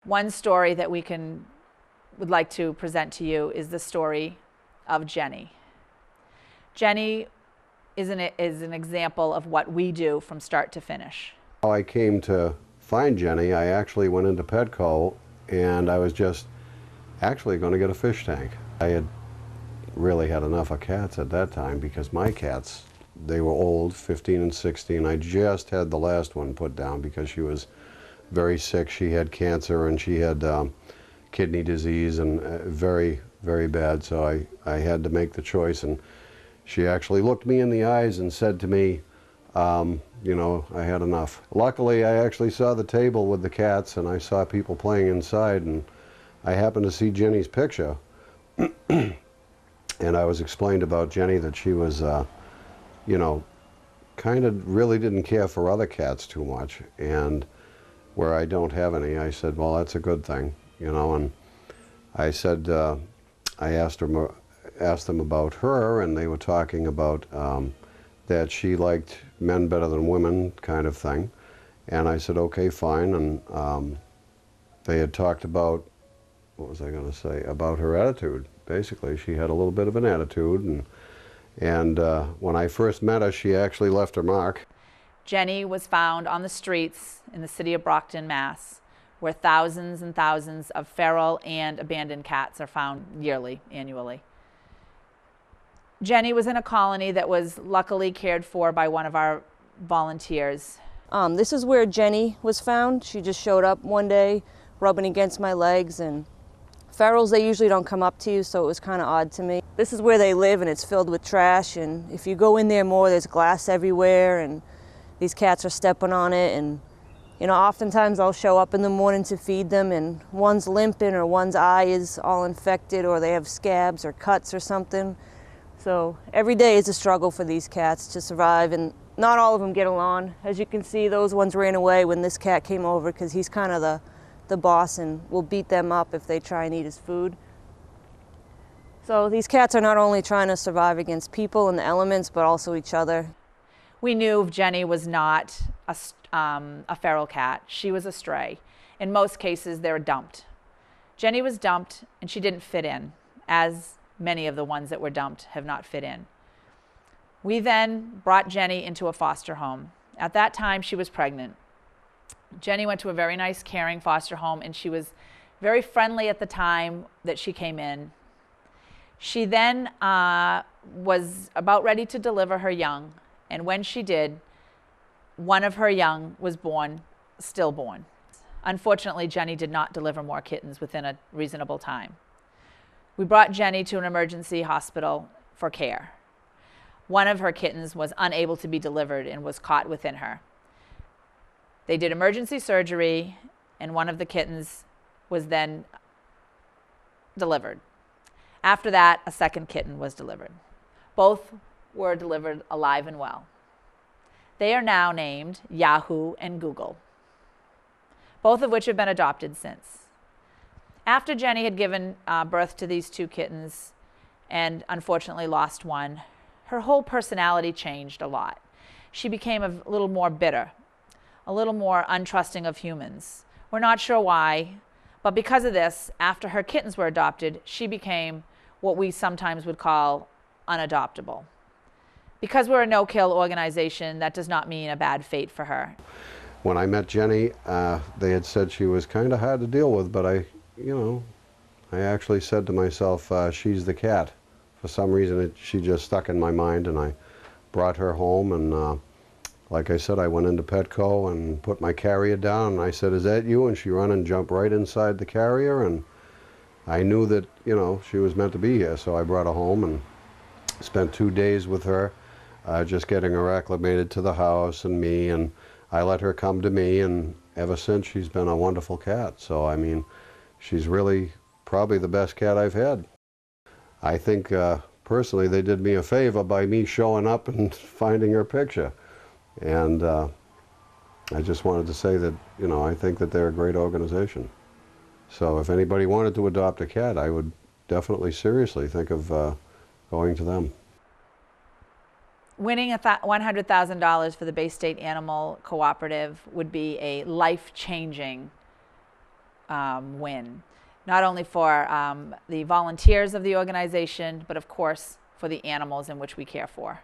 One story that would like to present to you is the story of Jenny. Jenny is an example of what we do from start to finish. How I came to find Jenny, I actually went into Petco and I was just actually going to get a fish tank. I had really had enough of cats at that time because my cats, they were old, 15 and 16. I just had the last one put down because she was very sick. She had cancer and she had kidney disease and very, very bad. So I had to make the choice, and she actually looked me in the eyes and said to me, you know, I had enough. Luckily, I actually saw the table with the cats and I saw people playing inside, and I happened to see Jenny's picture. And I was explained about Jenny that she was, you know, kind of really didn't care for other cats too much. And where I don't have any, I said, well, that's a good thing, you know. And I said, I asked them about her, and they were talking about that she liked men better than women, kind of thing. And I said, okay, fine. And they had talked about, what was I going to say, about her attitude. Basically, she had a little bit of an attitude, and when I first met her, she actually left her mark. Jenny was found on the streets in the city of Brockton, Mass, where thousands and thousands of feral and abandoned cats are found annually. Jenny was in a colony that was luckily cared for by one of our volunteers. This is where Jenny was found. She just showed up one day, rubbing against my legs, and ferals, they usually don't come up to you, so it was kind of odd to me. This is where they live, and it's filled with trash, and if you go in there more, there's glass everywhere, and these cats are stepping on it. And you know, oftentimes I'll show up in the morning to feed them, and one's limping, or one's eye is all infected, or they have scabs or cuts or something. So every day is a struggle for these cats to survive, and not all of them get along. As you can see, those ones ran away when this cat came over, because he's kind of the boss and will beat them up if they try and eat his food. So these cats are not only trying to survive against people and the elements, but also each other. We knew Jenny was not a feral cat. She was a stray. In most cases, they're dumped. Jenny was dumped, and she didn't fit in, as many of the ones that were dumped have not fit in. We then brought Jenny into a foster home. At that time, she was pregnant. Jenny went to a very nice, caring foster home, and she was very friendly at the time that she came in. She then was about ready to deliver her young, and when she did, one of her young was born, stillborn. Unfortunately, Jenny did not deliver more kittens within a reasonable time. We brought Jenny to an emergency hospital for care. One of her kittens was unable to be delivered and was caught within her. They did emergency surgery, and one of the kittens was then delivered. After that, a second kitten was delivered. Both were delivered alive and well. They are now named Yahoo and Google, both of which have been adopted since. After Jenny had given birth to these two kittens and unfortunately lost one, her whole personality changed a lot. She became a little more bitter, a little more untrusting of humans. We're not sure why, but because of this, after her kittens were adopted, she became what we sometimes would call unadoptable. Because we're a no-kill organization, that does not mean a bad fate for her. When I met Jenny, they had said she was kind of hard to deal with, but I actually said to myself, she's the cat. For some reason, she just stuck in my mind, and I brought her home, and like I said, I went into Petco and put my carrier down, and I said, is that you? And she ran and jumped right inside the carrier, and I knew that, you know, she was meant to be here, so I brought her home and spent 2 days with her, just getting her acclimated to the house and me, and I let her come to me, and ever since she's been a wonderful cat. So, I mean, she's really probably the best cat I've had. I think, personally, they did me a favor by me showing up and finding her picture. And I just wanted to say that, you know, I think that they're a great organization. So if anybody wanted to adopt a cat, I would definitely seriously think of going to them. Winning $100,000 for the Bay State Animal Cooperative would be a life-changing win, not only for the volunteers of the organization, but of course for the animals in which we care for.